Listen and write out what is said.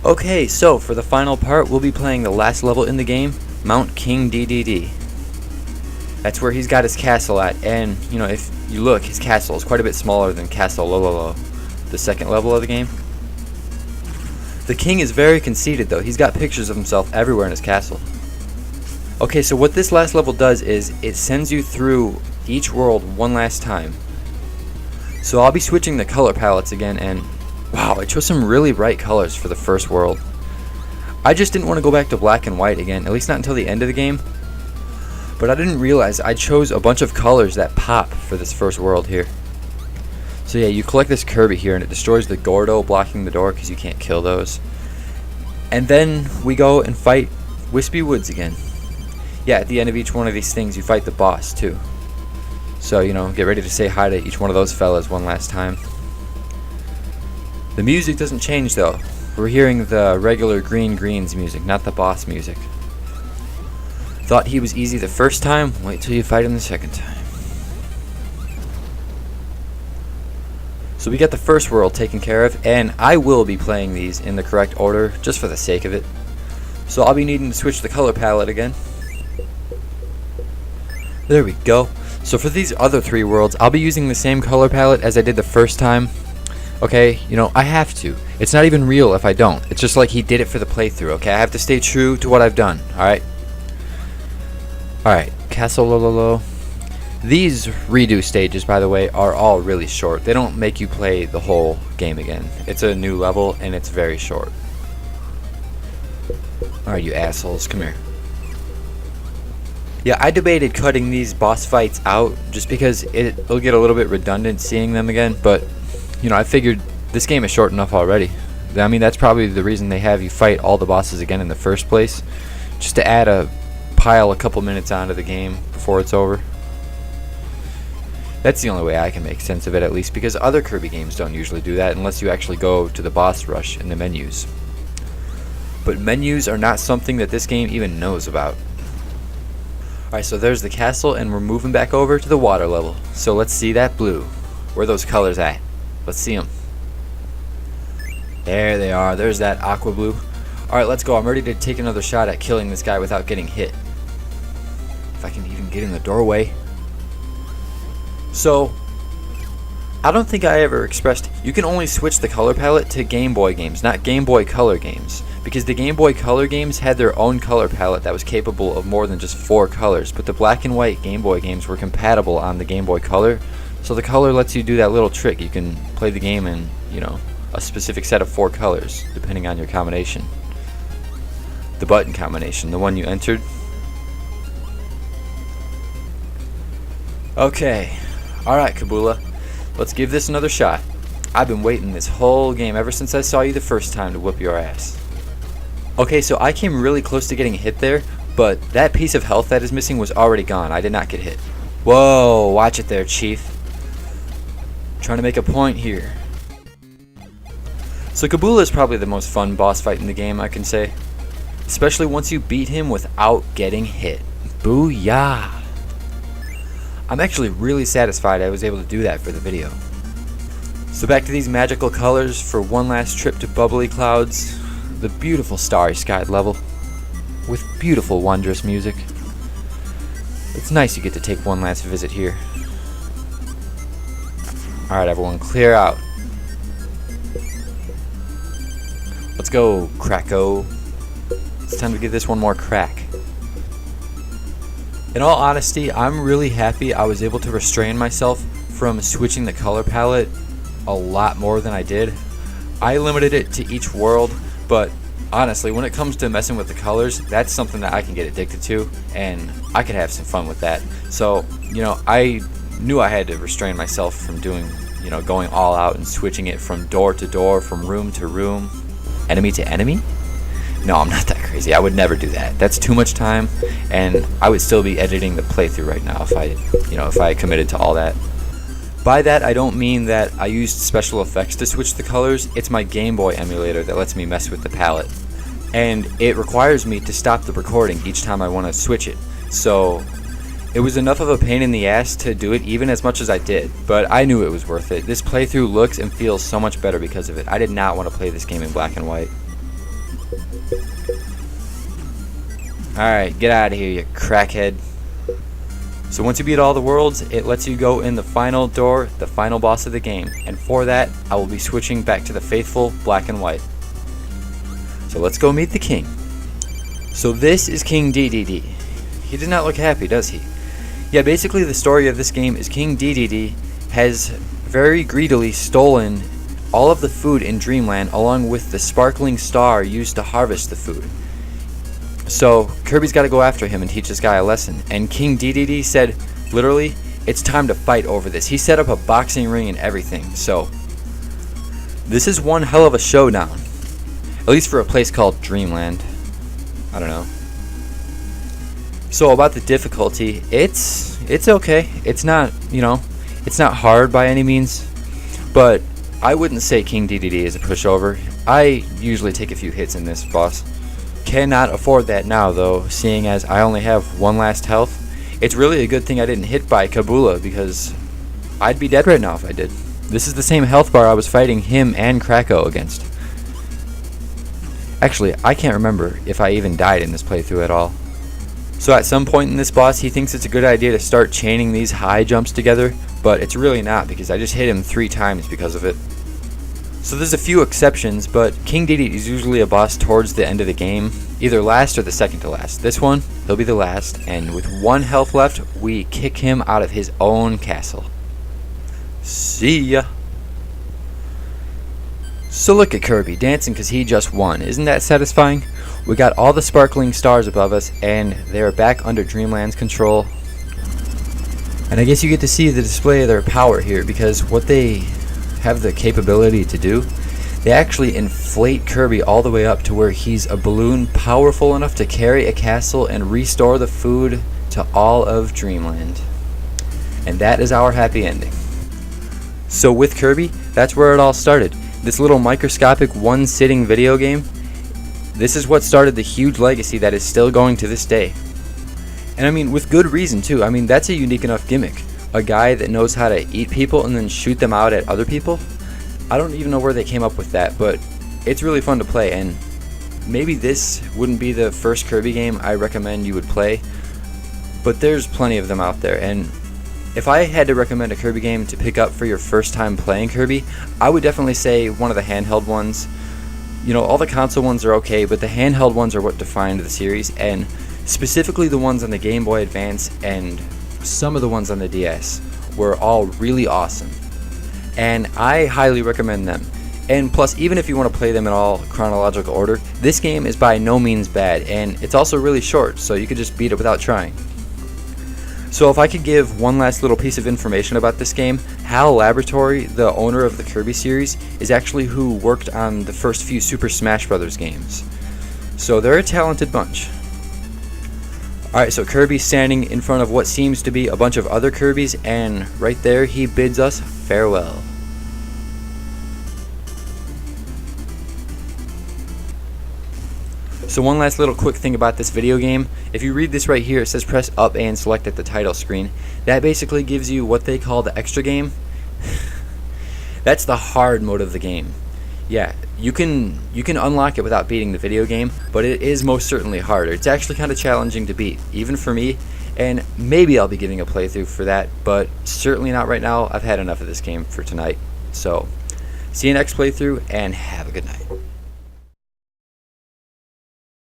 Okay, so for the final part, we'll be playing the last level in the game, Mount King DeDeDe. That's where he's got his castle at, and you know, if you look, his castle is quite a bit smaller than Castle Lololo, the second level of the game. The king is very conceited though. He's got pictures of himself everywhere in his castle. Okay, so what this last level does is it sends you through each world one last time. So I'll be switching the color palettes again, and wow, I chose some really bright colors for the first world. I just didn't want to go back to black and white again, at least not until the end of the game. But I didn't realize I chose a bunch of colors that pop for this first world here. So yeah, you collect this Kirby here and it destroys the Gordo blocking the door because you can't kill those. And then we go and fight Wispy Woods again. Yeah, at the end of each one of these things you fight the boss too. So, you know, get ready to say hi to each one of those fellas one last time. The music doesn't change though. We're hearing the regular Green Greens music, not the boss music. Thought he was easy the first time? Wait till you fight him the second time. So we got the first world taken care of, and I will be playing these in the correct order just for the sake of it. So I'll be needing to switch the color palette again. There we go. So for these other three worlds, I'll be using the same color palette as I did the first time. Okay, you know, I have to. It's not even real if I don't. It's just like he did it for the playthrough, okay? I have to stay true to what I've done, alright? Alright, Castle Lololo. These redo stages, by the way, are all really short. They don't make you play the whole game again. It's a new level, and it's very short. Alright, you assholes, come here. Yeah, I debated cutting these boss fights out just because it'll get a little bit redundant seeing them again, but you know, I figured this game is short enough already. I mean, that's probably the reason they have you fight all the bosses again in the first place, just to add a couple minutes onto the game before it's over. That's the only way I can make sense of it, at least, because other Kirby games don't usually do that unless you actually go to the boss rush in the menus. But menus are not something that this game even knows about. Alright, so there's the castle, and we're moving back over to the water level. So let's see that blue. Where are those colors at? Let's see them. There they are. There's that aqua blue. Alright, let's go. I'm ready to take another shot at killing this guy without getting hit. If I can even get in the doorway. So, I don't think I ever expressed, you can only switch the color palette to Game Boy games, not Game Boy Color games. Because the Game Boy Color games had their own color palette that was capable of more than just 4 colors. But the black and white Game Boy games were compatible on the Game Boy Color. So the color lets you do that little trick. You can play the game in, you know, a specific set of 4 colors, depending on your combination. The button combination, the one you entered. Okay. Alright, Kabula. Let's give this another shot. I've been waiting this whole game ever since I saw you the first time to whoop your ass. Okay, so I came really close to getting hit there, but that piece of health that is missing was already gone. I did not get hit. Whoa, watch it there, Chief. Trying to make a point here. So Kabula is probably the most fun boss fight in the game, I can say. Especially once you beat him without getting hit. Booyah! I'm actually really satisfied I was able to do that for the video. So back to these magical colors for one last trip to Bubbly Clouds. The beautiful starry skied level. With beautiful wondrous music. It's nice you get to take one last visit here. Alright everyone, clear out. Let's go, Cracko. It's time to give this one more crack. In all honesty, I'm really happy I was able to restrain myself from switching the color palette a lot more than I did. I limited it to each world, but honestly, when it comes to messing with the colors, that's something that I can get addicted to, and I could have some fun with that. So, you know, I knew I had to restrain myself from doing, you know, going all out and switching it from door to door, from room to room, enemy to enemy. No, I'm not that crazy. I would never do that. That's too much time, and I would still be editing the playthrough right now if I committed to all that. By that, I don't mean that I used special effects to switch the colors. It's my Game Boy emulator that lets me mess with the palette, and it requires me to stop the recording each time I want to switch it. So it was enough of a pain in the ass to do it even as much as I did, but I knew it was worth it. This playthrough looks and feels so much better because of it. I did not want to play this game in black and white. Alright, get out of here, you crackhead. So once you beat all the worlds, it lets you go in the final door, the final boss of the game. And for that, I will be switching back to the faithful black and white. So let's go meet the king. So this is King DeDeDe. He does not look happy, does he? Yeah, basically the story of this game is King DeDeDe has very greedily stolen all of the food in Dreamland along with the sparkling star used to harvest the food. So Kirby's got to go after him and teach this guy a lesson. And King DeDeDe said, literally, it's time to fight over this. He set up a boxing ring and everything. So this is one hell of a showdown. At least for a place called Dreamland. I don't know. So about the difficulty, it's okay. It's not, it's not hard by any means. But I wouldn't say King DeDeDe is a pushover. I usually take a few hits in this boss. Cannot afford that now though, seeing as I only have one last health. It's really a good thing I didn't hit by Kabula because I'd be dead right now if I did. This is the same health bar I was fighting him and Krakow against. Actually, I can't remember if I even died in this playthrough at all. So at some point in this boss he thinks it's a good idea to start chaining these high jumps together, but it's really not because I just hit him 3 times because of it. So there's a few exceptions, but King DeDeDe is usually a boss towards the end of the game, either last or the second to last. This one, he'll be the last, and with 1 health left, we kick him out of his own castle. See ya! So look at Kirby, dancing because he just won. Isn't that satisfying? We got all the sparkling stars above us, and they're back under Dreamland's control. And I guess you get to see the display of their power here, because what they have the capability to do, they actually inflate Kirby all the way up to where he's a balloon powerful enough to carry a castle and restore the food to all of Dreamland. And that is our happy ending. So with Kirby, that's where it all started. This little microscopic one-sitting video game, this is what started the huge legacy that is still going to this day. And I mean, with good reason too. I mean, that's a unique enough gimmick. A guy that knows how to eat people and then shoot them out at other people. I don't even know where they came up with that, but it's really fun to play, and maybe this wouldn't be the first Kirby game I recommend you would play, but there's plenty of them out there. And if I had to recommend a Kirby game to pick up for your first time playing Kirby, I would definitely say one of the handheld ones. All the console ones are okay, but the handheld ones are what defined the series, and specifically the ones on the Game Boy Advance and some of the ones on the DS were all really awesome, and I highly recommend them. And plus, even if you want to play them in all chronological order, this game is by no means bad, and it's also really short, so you could just beat it without trying. So if I could give one last little piece of information about this game, HAL Laboratory, the owner of the Kirby series, is actually who worked on the first few Super Smash Bros. Games. So they're a talented bunch. Alright, so Kirby's standing in front of what seems to be a bunch of other Kirbys, and right there he bids us farewell. So one last little quick thing about this video game. If you read this right here, it says press up and select at the title screen. That basically gives you what they call the extra game. That's the hard mode of the game. Yeah, you can unlock it without beating the video game, but it is most certainly harder. It's actually kind of challenging to beat, even for me, and maybe I'll be giving a playthrough for that, but certainly not right now. I've had enough of this game for tonight. So, see you next playthrough, and have a good night.